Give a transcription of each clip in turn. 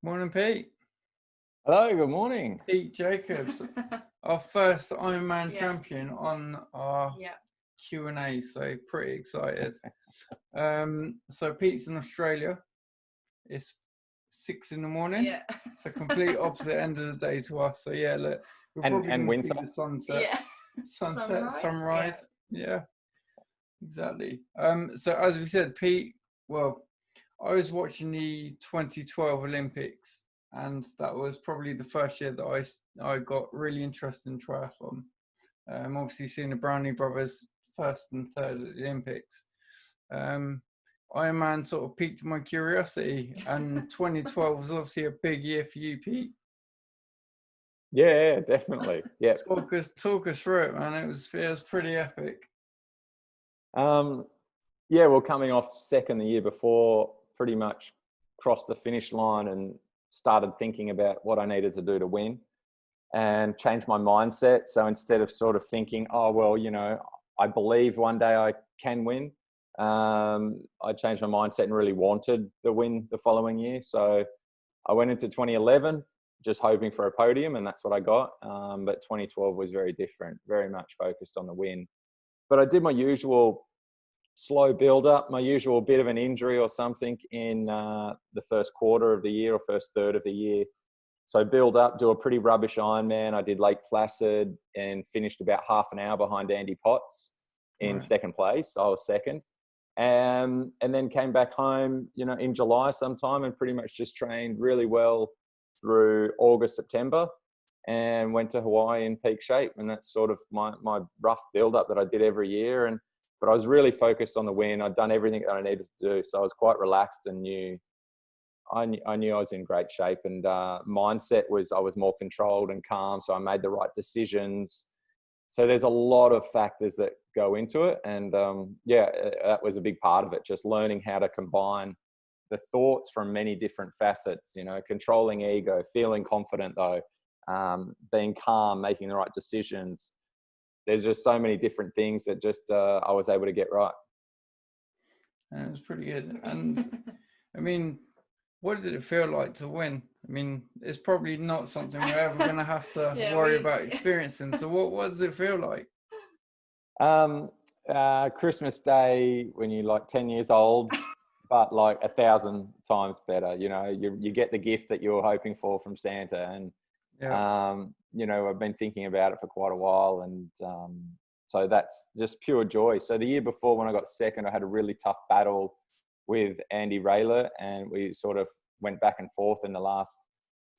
Morning, Pete. Hello, good morning. Pete Jacobs, our first Ironman champion on our Q&A, so pretty excited. So Pete's in Australia. It's 6 a.m. Yeah. So complete opposite end of the day to us. So yeah, look, we're probably going to see the sunset. Yeah. Sunrise. Yeah, exactly. So as we said, Pete, well, I was watching the 2012 Olympics, and that was probably the first year that I got really interested in triathlon. Obviously seeing the Brownie brothers first and third at the Olympics. Ironman sort of piqued my curiosity, and 2012 was obviously a big year for you, Pete. Yeah, definitely. Yeah. Talk us through it, man. It was pretty epic. Yeah, well, coming off second the year before, pretty much crossed the finish line and started thinking about what I needed to do to win and changed my mindset. So instead of sort of thinking, oh, well, you know, I believe one day I can win, I changed my mindset and really wanted the win the following year. So I went into 2011 just hoping for a podium, and that's what I got. But 2012 was very different, very much focused on the win. But I did my usual slow build up, my usual bit of an injury or something in the first quarter of the year or first third of the year. So build up, do a pretty rubbish Ironman. I did Lake Placid and finished about half an hour behind Andy Potts in second place. I was second. And then came back home, you know, in July sometime and pretty much just trained really well through August, September, and went to Hawaii in peak shape. And that's sort of my rough build up that I did every year. But I was really focused on the win. I'd done everything that I needed to do. So I was quite relaxed and I knew I was in great shape, and mindset was I was more controlled and calm. So I made the right decisions. So there's a lot of factors that go into it. And that was a big part of it. Just learning how to combine the thoughts from many different facets, you know, controlling ego, feeling confident though, being calm, making the right decisions. There's just so many different things that just I was able to get right. And it was pretty good. And I mean, what did it feel like to win? I mean, it's probably not something we're ever going to have to worry about experiencing. So what does it feel like? Christmas Day when you're like 10 years old, but like 1,000 times better. You know, you get the gift that you were hoping for from Santa, and you know, I've been thinking about it for quite a while, and so that's just pure joy. So the year before, when I got second, I had a really tough battle with Andy Rayler, and we sort of went back and forth in the last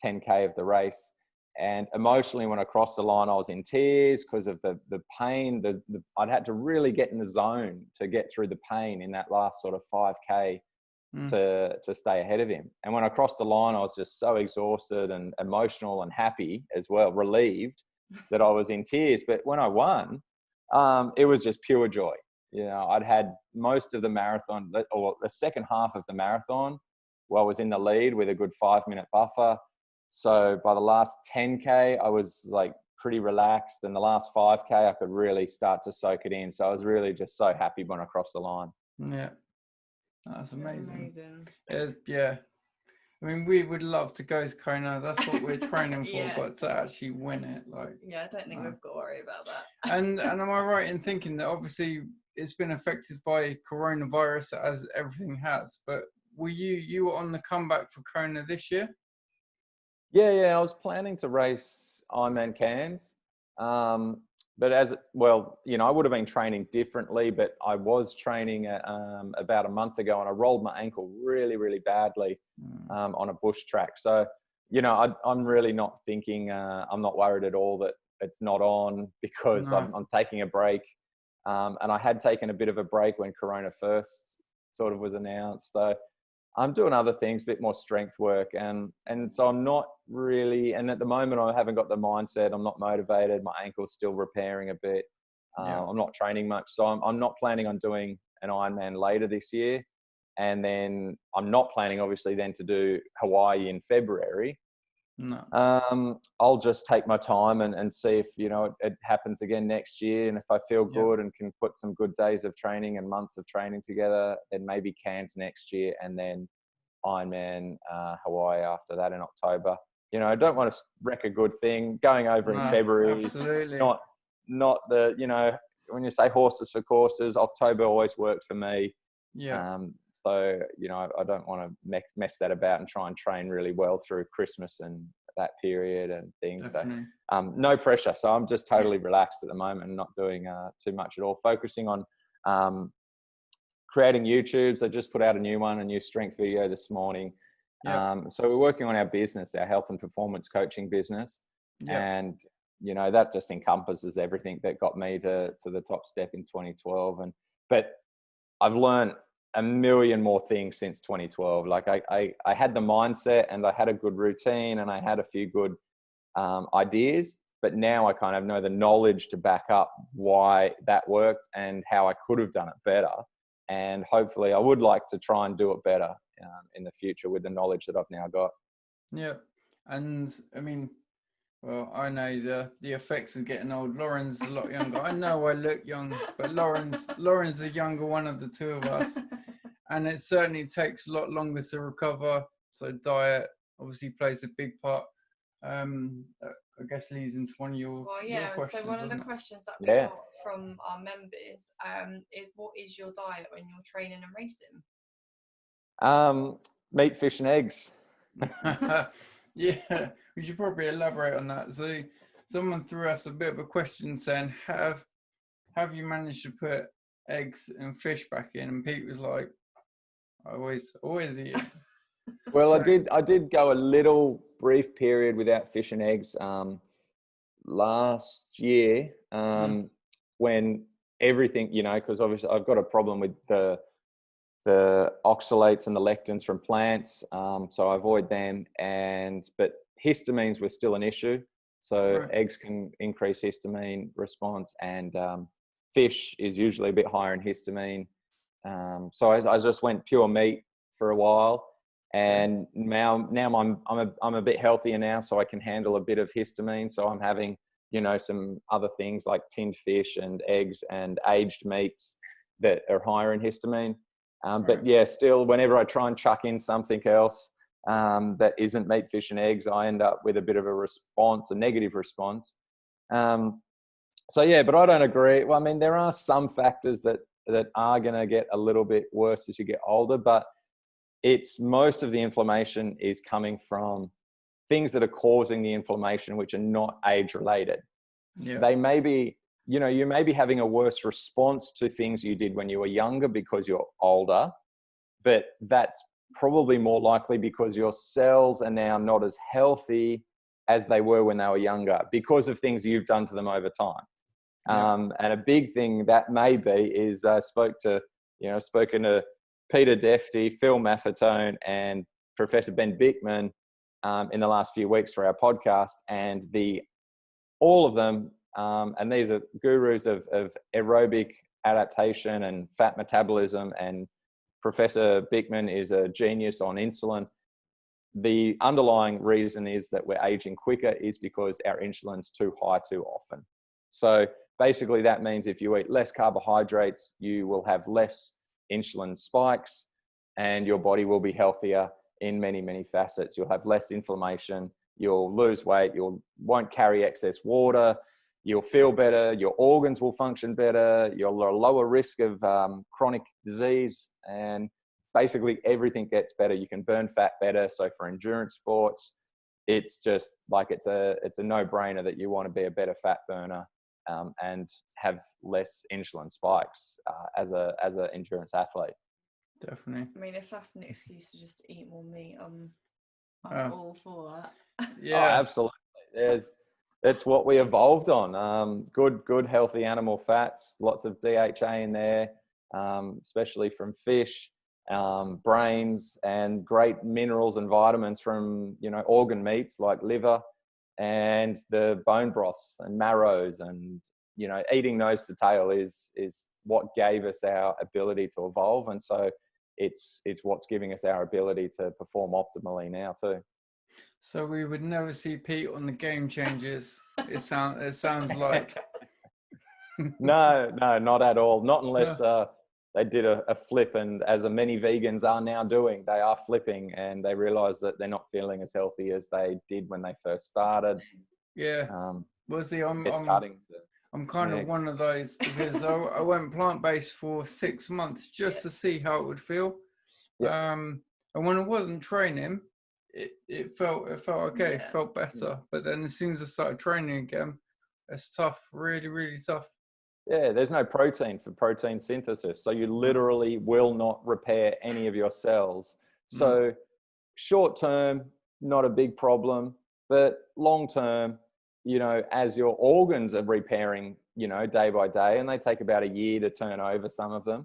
10K of the race. And emotionally, when I crossed the line, I was in tears because of the pain. I'd had to really get in the zone to get through the pain in that last sort of 5K to stay ahead of him. And when I crossed the line, I was just so exhausted and emotional and happy as well, relieved that I was in tears. But when I won, it was just pure joy. You know, I'd had most of the marathon, or the second half of the marathon, where I was in the lead with a good 5-minute buffer. So by the last 10K, I was like pretty relaxed. And the last 5K, I could really start to soak it in. So I was really just so happy when I crossed the line. Yeah. That's amazing. Yeah. I mean, we would love to go to Kona. That's what we're training for, but to actually win it, like... Yeah, I don't think we've got to worry about that. And am I right in thinking that obviously it's been affected by coronavirus as everything has, but were you were on the comeback for Kona this year? Yeah, I was planning to race Ironman Cairns. But as well, you know, I would have been training differently, but I was training about a month ago, and I rolled my ankle really, really badly on a bush track. So, you know, I'm really not thinking, I'm not worried at all that it's not on, because I'm taking a break. And I had taken a bit of a break when Corona first sort of was announced. So I'm doing other things, a bit more strength work. And so I'm not really, and at the moment I haven't got the mindset, I'm not motivated, my ankle's still repairing a bit. I'm not training much. So I'm not planning on doing an Ironman later this year. And then I'm not planning, obviously, then to do Hawaii in February. No. I'll just take my time and see if, you know, it happens again next year. And if I feel good and can put some good days of training and months of training together, then maybe Cairns next year, and then Ironman Hawaii after that in October. You know, I don't want to wreck a good thing. Going over in February, absolutely. not the, you know, when you say horses for courses, October always worked for me. Yeah. So, you know, I don't want to mess that about and try and train really well through Christmas and that period and things. Definitely. So no pressure. So I'm just totally relaxed at the moment and not doing too much at all. Focusing on creating YouTubes. I just put out a new strength video this morning. So we're working on our business, our health and performance coaching business. And, you know, that just encompasses everything that got me to the top step in 2012. But I've learned a million more things since 2012. Like I had the mindset and I had a good routine and I had a few good ideas, but now I kind of know the knowledge to back up why that worked and how I could have done it better. And hopefully I would like to try and do it better in the future with the knowledge that I've now got. Yeah. And I mean, well, I know the effects of getting old. Lauren's a lot younger. I know I look young, but Lauren's the younger one of the two of us. And it certainly takes a lot longer to recover. So diet obviously plays a big part. I guess leads into one of your questions. So one of the questions that we got from our members is, what is your diet when you're training and racing? Meat, fish and eggs. Yeah, we should probably elaborate on that. So someone threw us a bit of a question saying, have you managed to put eggs and fish back in? And Pete was like, I always eat it. Well, I did go a little brief period without fish and eggs last year when everything, you know, because obviously I've got a problem with the oxalates and the lectins from plants, so I avoid them. But histamines were still an issue, so eggs can increase histamine response, and fish is usually a bit higher in histamine. So I just went pure meat for a while, and now I'm a bit healthier now, so I can handle a bit of histamine. So I'm having, you know, some other things like tinned fish and eggs and aged meats that are higher in histamine. But yeah, still, whenever I try and chuck in something else that isn't meat, fish, and eggs, I end up with a bit of a response, a negative response. So yeah, but I don't agree. Well, I mean, there are some factors that are going to get a little bit worse as you get older, but it's most of the inflammation is coming from things that are causing the inflammation, which are not age related. Yeah. They may be, you know, you may be having a worse response to things you did when you were younger because you're older, but that's probably more likely because your cells are now not as healthy as they were when they were younger because of things you've done to them over time. Yeah. And a big thing that may be is spoken to Peter Defty, Phil Maffetone, and Professor Ben Bickman in the last few weeks for our podcast, and all of them, and these are gurus of aerobic adaptation and fat metabolism, and Professor Bickman is a genius on insulin. The underlying reason is that we're aging quicker is because our insulin's too high too often. So basically that means if you eat less carbohydrates, you will have less insulin spikes and your body will be healthier in many, many facets. You'll have less inflammation, you'll lose weight, you won't carry excess water, you'll feel better, your organs will function better, you'll have a lower risk of chronic disease, and basically everything gets better. You can burn fat better. So for endurance sports, it's just like it's a no-brainer that you want to be a better fat burner and have less insulin spikes as an endurance athlete. Definitely. I mean, if that's an excuse to just eat more meat, I'm all for that. Yeah, oh, absolutely. It's what we evolved on. Good, healthy animal fats, lots of DHA in there, especially from fish, brains, and great minerals and vitamins from, you know, organ meats like liver and the bone broths and marrows, and, you know, eating nose to tail is what gave us our ability to evolve, and so it's what's giving us our ability to perform optimally now too. So we would never see Pete on the Game Changers. It sounds like. No, not at all. Not unless they did a flip, and as many vegans are now doing, they are flipping and they realize that they're not feeling as healthy as they did when they first started. Yeah. Well, see, I'm kind of one of those, because I went plant-based for 6 months just to see how it would feel. And when I wasn't training, it felt okay, it felt better. But then as soon as I started training again, it's tough, really, really tough. Yeah, there's no protein for protein synthesis. So you literally will not repair any of your cells. So short term, not a big problem, but long term, you know, as your organs are repairing, you know, day by day, and they take about a year to turn over, some of them,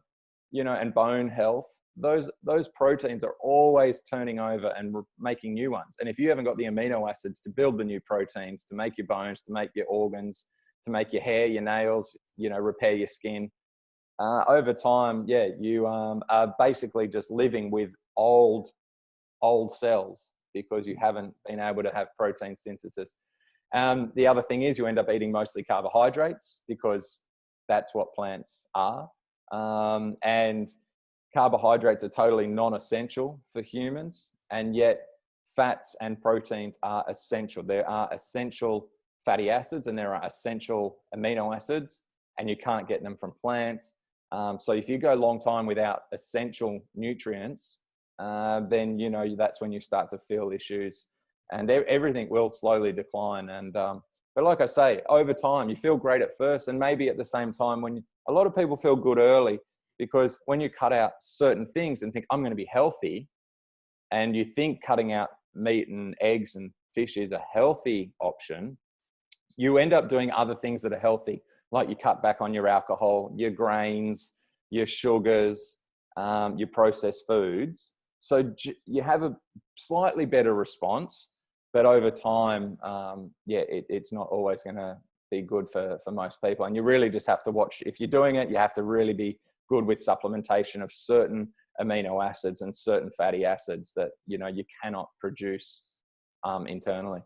you know, and bone health, those proteins are always turning over and making new ones. And if you haven't got the amino acids to build the new proteins, to make your bones, to make your organs, to make your hair, your nails, you know, repair your skin, over time, you are basically just living with old cells because you haven't been able to have protein synthesis. The other thing is you end up eating mostly carbohydrates because that's what plants are. And carbohydrates are totally non-essential for humans, and yet fats and proteins are essential. There are essential fatty acids and there are essential amino acids, and you can't get them from plants. So if you go a long time without essential nutrients, then, you know, that's when you start to feel issues, and everything will slowly decline. And but like I say, over time, you feel great at first, and maybe at the same time, when a lot of people feel good early, because when you cut out certain things and think, I'm going to be healthy, and you think cutting out meat and eggs and fish is a healthy option, you end up doing other things that are healthy, like you cut back on your alcohol, your grains, your sugars, your processed foods. So you have a slightly better response, but over time, it's not always going to be good for most people. And you really just have to watch. If you're doing it, you have to really be good with supplementation of certain amino acids and certain fatty acids that, you know, you cannot produce internally.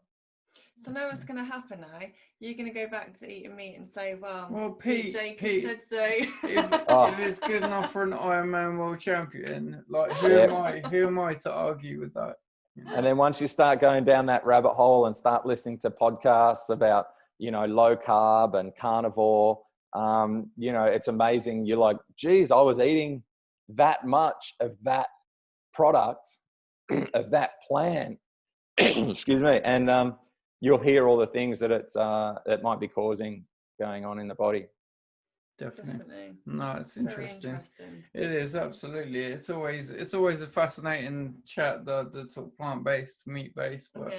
So now what's going to happen now? You're going to go back to eating meat and say, well Pete said so. If it's good enough for an Ironman world champion, like who am I to argue with that? You know? And then once you start going down that rabbit hole and start listening to podcasts about, you know, low carb and carnivore, you know, it's amazing. You're like, geez, I was eating that much of that product, of that plant, excuse me. And you'll hear all the things that it might be causing going on in the body. Definitely. No, it's interesting. It is, absolutely. It's always a fascinating chat, the sort of plant-based, meat-based, but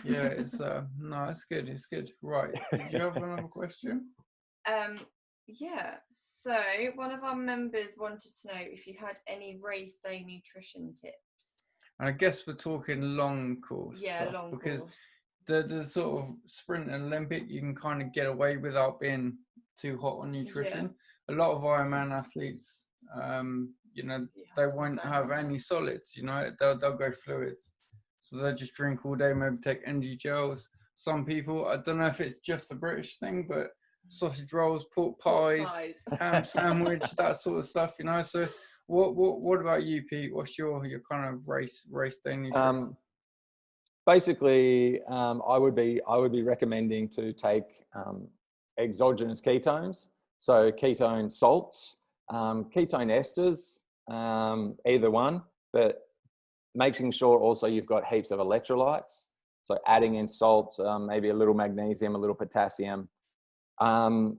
yeah, it's no, it's good. It's good. Right. Did you have another question? Yeah. So one of our members wanted to know if you had any race day nutrition tips. And I guess we're talking long course. Yeah, stuff, long because course. The sort of sprint and Olympic, you can kind of get away without being too hot on nutrition. A lot of Ironman athletes, you know, they won't have any solids. You know, they'll go fluids, so they'll just drink all day. Maybe take energy gels. Some people, I don't know if it's just a British thing, but sausage rolls, pork pies, ham sandwich, that sort of stuff. You know, so what about you, Pete? What's your kind of race day nutrition? Basically, I would be recommending to take exogenous ketones, so ketone salts, ketone esters, either one, but making sure also you've got heaps of electrolytes. So adding in salts, maybe a little magnesium, a little potassium, and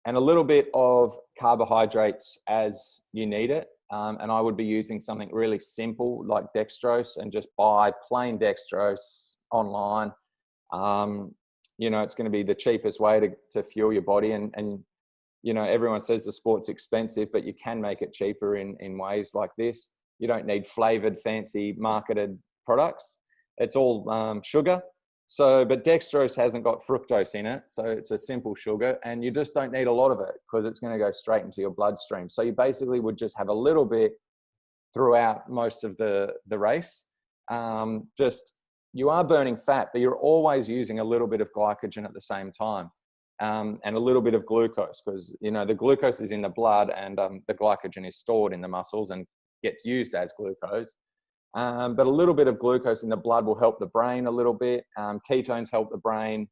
a little bit of carbohydrates as you need it. And I would be using something really simple like dextrose, and just buy plain dextrose online. You know, it's going to be the cheapest way to fuel your body. And, you know, everyone says the sport's expensive, but you can make it cheaper in ways like this. You don't need flavored, fancy marketed products. It's all sugar. So, but dextrose hasn't got fructose in it. So it's a simple sugar, and you just don't need a lot of it because it's going to go straight into your bloodstream. So you basically would just have a little bit throughout most of the race. Just you are burning fat, but you're always using a little bit of glycogen at the same time, and a little bit of glucose, because, you know, the glucose is in the blood, and the glycogen is stored in the muscles and gets used as glucose. But a little bit of glucose in the blood will help the brain a little bit. Ketones help the brain.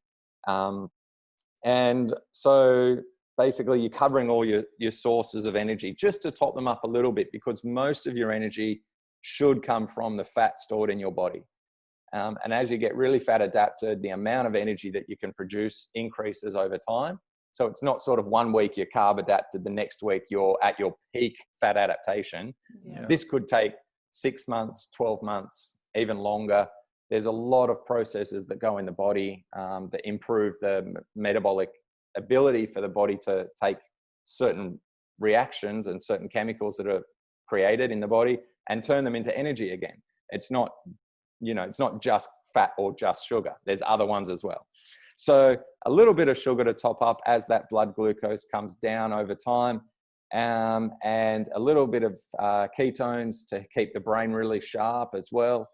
And so basically you're covering all your sources of energy just to top them up a little bit, because most of your energy should come from the fat stored in your body. And as you get really fat adapted, the amount of energy that you can produce increases over time. So it's not sort of 1 week you're carb adapted, the next week you're at your peak fat adaptation. Yeah. This could take 6 months, 12 months, even longer. There's a lot of processes that go in the body that improve the metabolic ability for the body to take certain reactions and certain chemicals that are created in the body and turn them into energy again. It's not, you know, it's not just fat or just sugar. There's other ones as well. So a little bit of sugar to top up as that blood glucose comes down over time, and a little bit of ketones to keep the brain really sharp as well,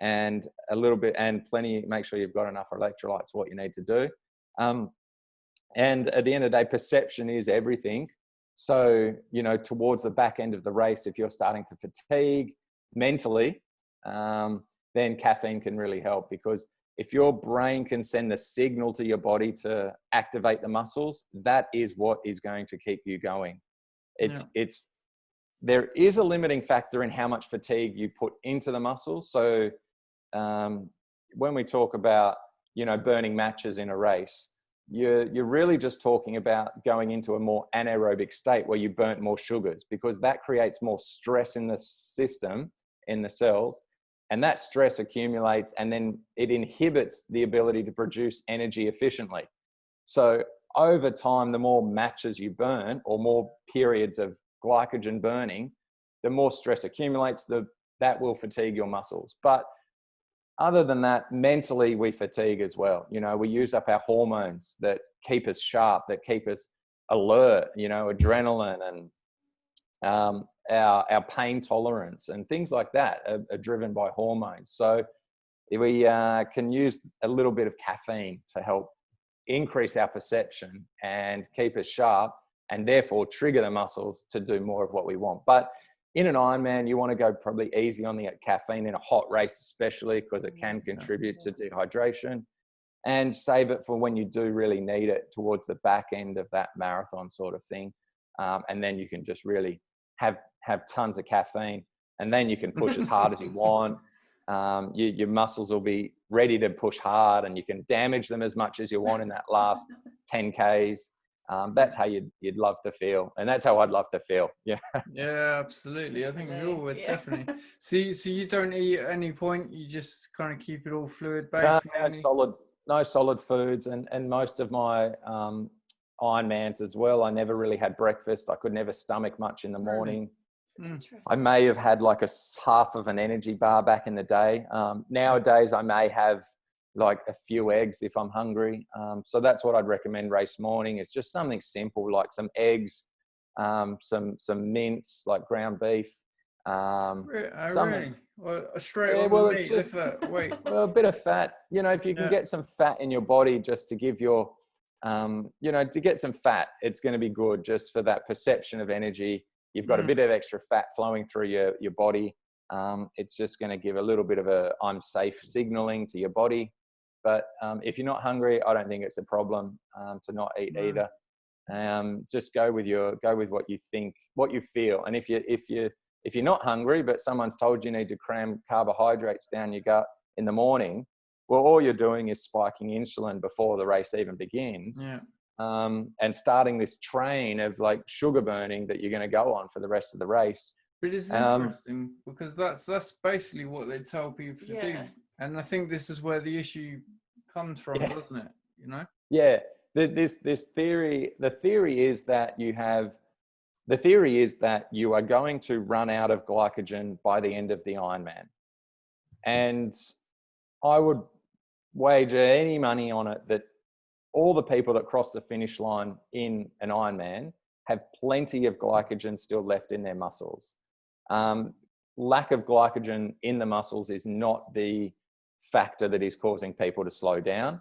and a little bit, and plenty, make sure you've got enough electrolytes for what you need to do. And at the end of the day, perception is everything. So, you know, towards the back end of the race, if you're starting to fatigue mentally, then caffeine can really help, because if your brain can send the signal to your body to activate the muscles, that is what is going to keep you going. There is a limiting factor in how much fatigue you put into the muscles. So when we talk about, you know, burning matches in a race, you're really just talking about going into a more anaerobic state where you burnt more sugars, because that creates more stress in the system, in the cells, and that stress accumulates, and then it inhibits the ability to produce energy efficiently. So over time, the more matches you burn, or more periods of glycogen burning, the more stress accumulates, that will fatigue your muscles. But other than that, mentally we fatigue as well. You know, we use up our hormones that keep us sharp, that keep us alert, you know, adrenaline and our pain tolerance and things like that are driven by hormones. So we can use a little bit of caffeine to help increase our perception and keep us sharp, and therefore trigger the muscles to do more of what we want. But in an Ironman, you want to go probably easy on the caffeine in a hot race, especially because it can contribute to dehydration, and save it for when you do really need it towards the back end of that marathon sort of thing. And then you can just really have tons of caffeine, and then you can push as hard as you want. Your muscles will be ready to push hard, and you can damage them as much as you want in that last 10 Ks. That's how you'd love to feel, and that's how I'd love to feel. Yeah. Yeah, absolutely. I think we all would, definitely. So you don't eat at any point. You just kind of keep it all fluid based. No solid foods, and most of my Ironmans as well, I never really had breakfast. I could never stomach much in the morning. I may have had like a half of an energy bar back in the day. Nowadays, I may have like a few eggs if I'm hungry. So that's what I'd recommend race morning. It's just something simple, like some eggs, some mince, like ground beef. Really? Well, straight on well, the it's meat. just Wait. well, a bit of fat. You know, if you can get some fat in your body, just to give your, you know, to get some fat, it's going to be good just for that perception of energy. You've got a bit of extra fat flowing through your body. It's just going to give a little bit of a I'm safe signaling to your body. But if you're not hungry, I don't think it's a problem to not eat either. Just go with what you think, what you feel. And if you're not hungry, but someone's told you need to cram carbohydrates down your gut in the morning, well, all you're doing is spiking insulin before the race even begins. Yeah. And starting this train of like sugar burning that you're going to go on for the rest of the race. But it's interesting because that's basically what they tell people to do. And I think this is where the issue comes from, doesn't it? You know? Yeah. The theory is that you are going to run out of glycogen by the end of the Ironman. And I would wager any money on it that all the people that cross the finish line in an Ironman have plenty of glycogen still left in their muscles. Lack of glycogen in the muscles is not the factor that is causing people to slow down.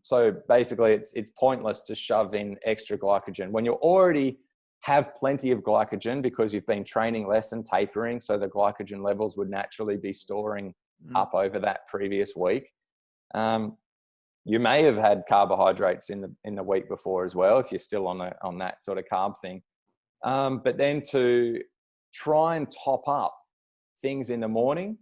So basically it's pointless to shove in extra glycogen when you already have plenty of glycogen because you've been training less and tapering. So the glycogen levels would naturally be storing up over that previous week. You may have had carbohydrates in the week before as well, if you're still on that sort of carb thing. But then to try and top up things in the morning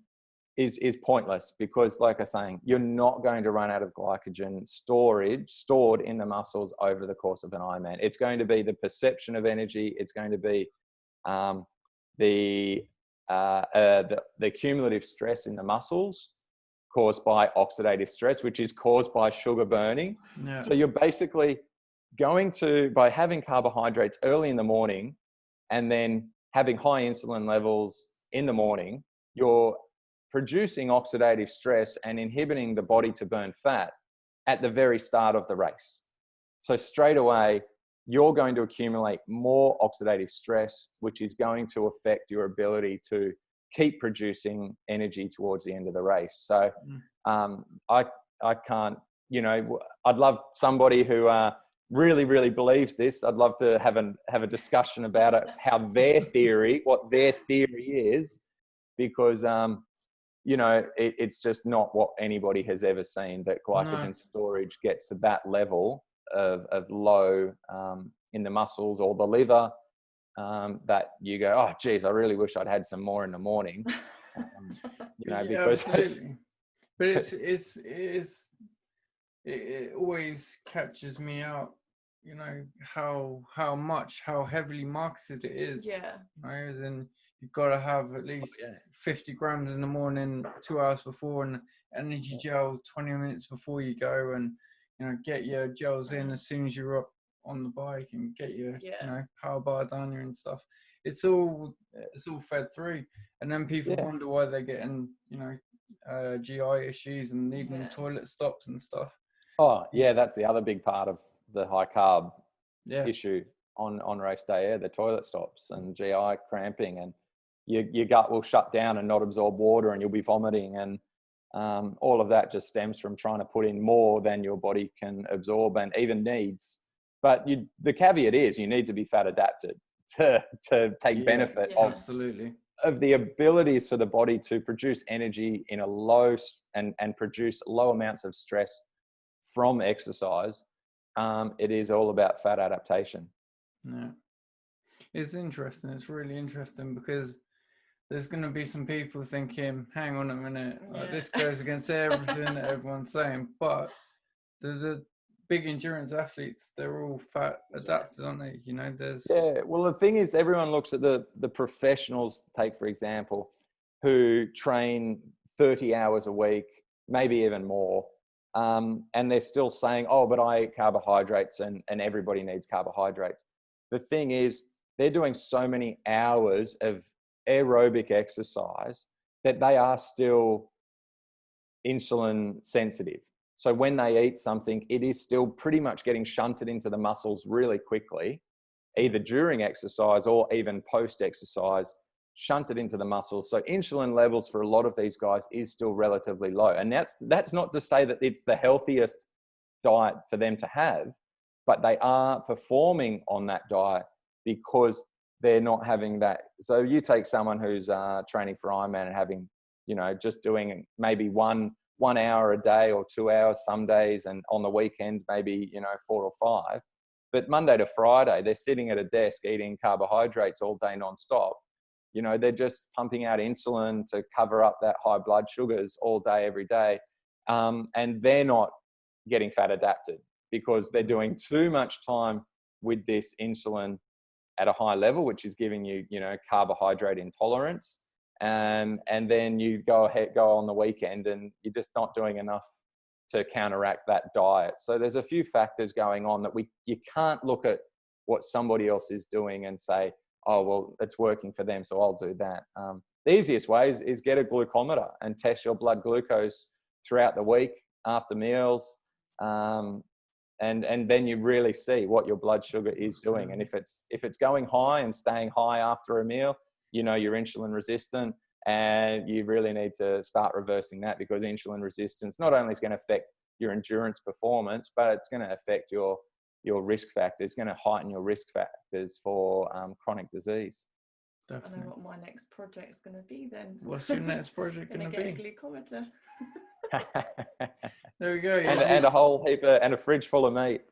is pointless, because like I was saying, you're not going to run out of glycogen stored in the muscles over the course of an Ironman. It's going to be the perception of energy. It's going to be the cumulative stress in the muscles caused by oxidative stress, which is caused by sugar burning. Yeah. So you're basically going to, by having carbohydrates early in the morning and then having high insulin levels in the morning, you're producing oxidative stress and inhibiting the body to burn fat at the very start of the race. So straight away, you're going to accumulate more oxidative stress, which is going to affect your ability to keep producing energy towards the end of the race. So I can't, I'd love somebody who really, really believes this. I'd love to have a discussion about it, what their theory is, because it's just not what anybody has ever seen, that glycogen storage gets to that level of low in the muscles or the liver, that you go, oh geez, I really wish I'd had some more in the morning. Because absolutely. But it always catches me out, how heavily marketed it is. Yeah. As in, you've got to have at least 50 grams in the morning, 2 hours before, and energy gel 20 minutes before you go, and get your gels in as soon as you're up on the bike, and get your power bar down here and stuff. It's all fed through, and then people wonder why they're getting GI issues and needing toilet stops and stuff. Oh yeah, that's the other big part of the high carb issue on race day. The toilet stops and GI cramping, and your gut will shut down and not absorb water, and you'll be vomiting, and all of that just stems from trying to put in more than your body can absorb and even needs. But the caveat is you need to be fat adapted to take benefit of the abilities for the body to produce energy in a low and produce low amounts of stress from exercise. It is all about fat adaptation. Yeah, it's interesting. It's really interesting, because there's going to be some people thinking, hang on a minute, this goes against everything that everyone's saying. But the big endurance athletes, they're all fat adapted, aren't they? Well, the thing is, everyone looks at the professionals, take for example, who train 30 hours a week, maybe even more, and they're still saying, oh, but I eat carbohydrates, and everybody needs carbohydrates. The thing is, they're doing so many hours of aerobic exercise that they are still insulin sensitive. So when they eat something, it is still pretty much getting shunted into the muscles really quickly, either during exercise or even post-exercise, shunted into the muscles. So insulin levels for a lot of these guys is still relatively low. And that's not to say that it's the healthiest diet for them to have, but they are performing on that diet because they're not having that. So you take someone who's training for Ironman and having, just doing maybe one hour a day or 2 hours some days, and on the weekend maybe 4 or 5, but Monday to Friday they're sitting at a desk eating carbohydrates all day non-stop. They're just pumping out insulin to cover up that high blood sugars all day every day, and they're not getting fat adapted because they're doing too much time with this insulin at a high level, which is giving you carbohydrate intolerance. And then you go on the weekend and you're just not doing enough to counteract that diet. So there's a few factors going on that you can't look at what somebody else is doing and say, oh, well, it's working for them, so I'll do that. The easiest way is get a glucometer and test your blood glucose throughout the week after meals. And then you really see what your blood sugar is doing. And if it's going high and staying high after a meal, you're insulin resistant. And you really need to start reversing that, because insulin resistance not only is going to affect your endurance performance, but it's going to affect your risk factor. It's going to heighten your risk factors for chronic disease. Definitely. I know what my next project's going to be then. What's your next project going to get be? a glucometer. There we go. And a whole heap and a fridge full of meat.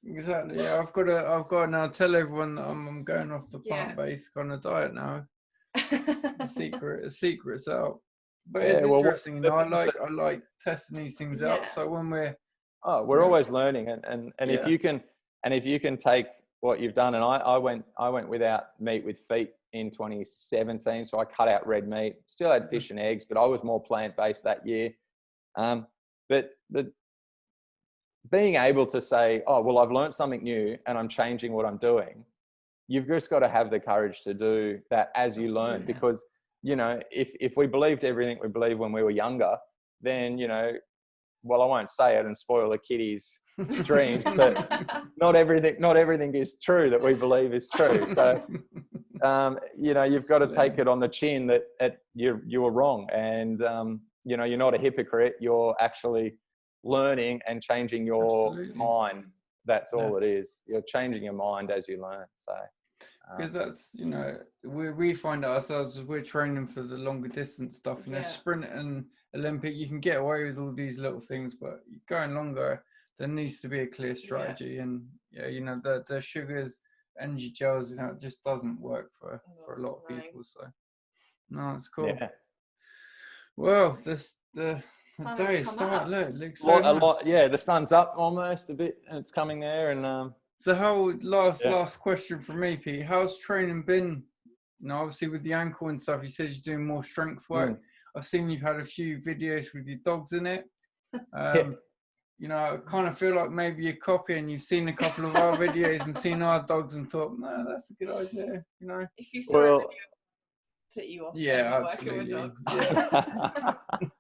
Exactly. Yeah, I've got to now tell everyone that I'm going off the plant-based kind of diet now. The secret's out. But it's interesting, you know. I like testing these things out. So when we're always learning, and if you can take what you've done, and I went without meat with feet in 2017, so I cut out red meat. Still had fish and eggs, but I was more plant-based that year. But being able to say, oh well, I've learned something new and I'm changing what I'm doing. You've just got to have the courage to do that as you learn, because, you know, if we believed everything we believed when we were younger, then, you know, well, I won't say it and spoil the kiddies' dreams, but not everything is true that we believe is true. So, you know, you've got to take it on the chin that you were wrong. And, you know, you're not a hypocrite. You're actually learning and changing your mind. That's all it is. You're changing your mind as you learn. So, because that's, you know, we find ourselves as we're training for the longer distance stuff, you know, sprint and Olympic, you can get away with all these little things, but going longer, there needs to be a clear strategy. And you know, the sugars, energy gels, you know, it just doesn't work for a lot of people. So no, it's cool. Well, the day is starting. Look, it looks so nice. A lot. Yeah, the sun's up almost a bit, and it's coming there. And so, how last question from me, Pete? How's training been? You know, obviously with the ankle and stuff, you said you're doing more strength work. I've seen you've had a few videos with your dogs in it. You know, I kind of feel like maybe you're copying. You've seen a couple of our videos and seen our dogs and thought, no, that's a good idea. You know, if you saw a video, put you off. Absolutely. Working with dogs.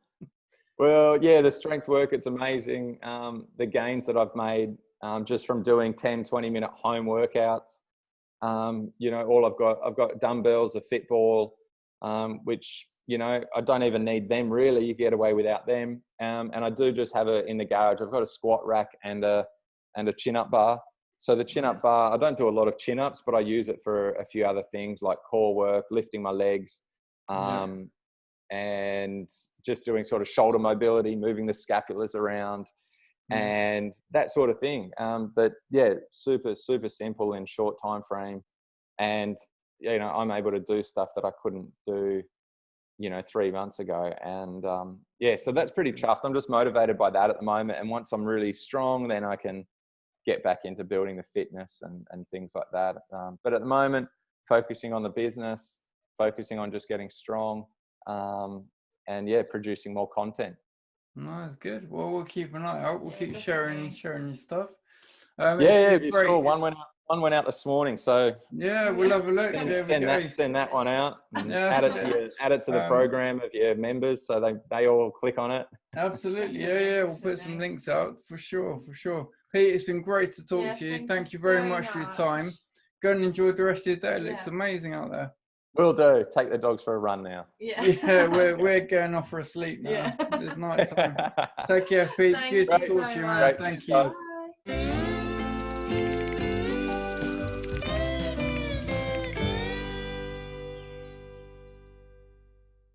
Well, the strength work, it's amazing. The gains that I've made just from doing 10, 20-minute home workouts. You know, I've got dumbbells, a fit ball, which, you know, I don't even need them really. You get away without them. And I do just have in the garage. I've got a squat rack and a chin-up bar. So the chin-up bar, I don't do a lot of chin-ups, but I use it for a few other things like core work, lifting my legs, and just doing sort of shoulder mobility, moving the scapulars around, and that sort of thing. But super, super simple in short time frame. And, you know, I'm able to do stuff that I couldn't do, you know, 3 months ago. And so that's pretty chuffed. I'm just motivated by that at the moment. And once I'm really strong, then I can get back into building the fitness and things like that. But at the moment, focusing on the business, focusing on just getting strong, and producing more content. No, that's good. Well, we'll keep an eye out. We'll keep sharing your stuff. Sure. One went out this morning, so we'll have a look. Send that one out. And add it to the program of your members, so they all click on it. Absolutely, we'll put some links out for sure. Pete, it's been great to talk to you. Thank you very much for your time. Go and enjoy the rest of your day. It looks amazing out there. Will do. Take the dogs for a run now. We're going off for a sleep now. It's night time. Take care, Pete. Good to talk to you, man. Thank you. Bye.